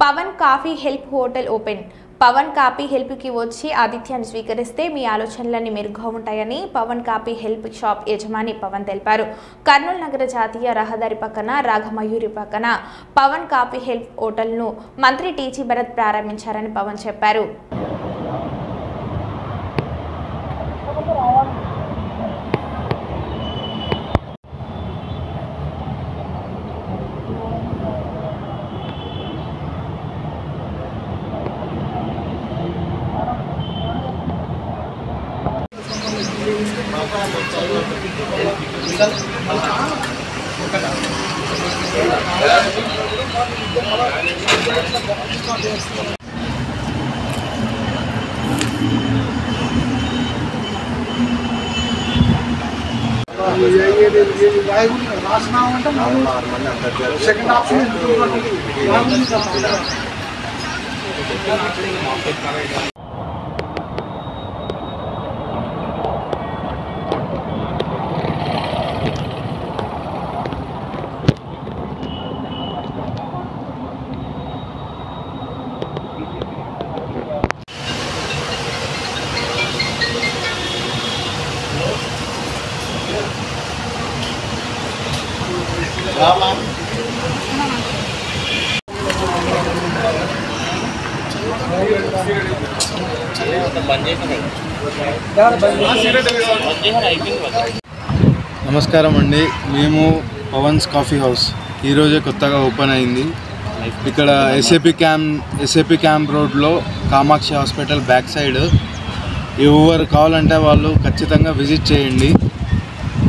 Pawan coffee help hotel open. Pawan coffee help కి వచ్చి ఆతిథ్యాన్ని స్వీకరిస్తే మీ ఆలోచనలన్నీ మెరుగ్గా ఉంటాయని పవన్ కాఫీ హెల్ప్ షాప్ యజమాని పవన్ తెలిపారు. కర్నూలు నగర జాతీయ రహదారి పక్కన రాఘమయూరి పక్కన పవన్ కాఫీ హెల్ప్ హోటల్ను మంత్రి టీజీ భరత్ ప్రారంభించారని పవన్ చెప్పారు. सेकंड ऑप्शन నమస్కారం అండి. మేము పవన్స్ కాఫీ హౌస్ ఈరోజే కొత్తగా ఓపెన్ అయింది. ఇక్కడ ఎస్ఏపి క్యాంప్ రోడ్లో కామాక్షి హాస్పిటల్ బ్యాక్ సైడ్. ఎవరు కావాలంటే వాళ్ళు ఖచ్చితంగా విజిట్ చేయండి.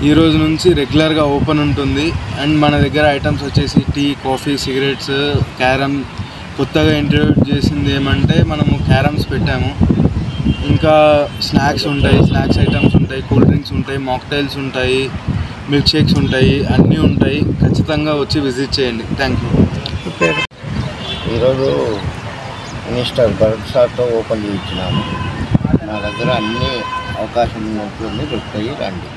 ఈరోజు నుంచి రెగ్యులర్గా ఓపెన్ ఉంటుంది. అండ్ మన దగ్గర ఐటమ్స్ వచ్చేసి టీ, కాఫీ, సిగరెట్స్, క్యారమ్. కొత్తగా ఇంట్రడ్యూస్ చేసింది ఏమంటే మనము క్యారమ్స్ పెట్టాము. ఇంకా స్నాక్స్ ఉంటాయి, స్నాక్స్ ఐటమ్స్ ఉంటాయి, కూల్ డ్రింక్స్ ఉంటాయి, మాక్టైల్స్ ఉంటాయి, మిల్క్ షేక్స్ ఉంటాయి, అన్నీ ఉంటాయి. ఖచ్చితంగా వచ్చి విజిట్ చేయండి. Thank you. ఈరోజు మినిస్టర్ భరత్ సార్తో ఓపెన్ చేయించినాము. నా దగ్గర అన్ని అవకాశం ఉన్నట్లుంది, దొరుకుతాయి, రండి.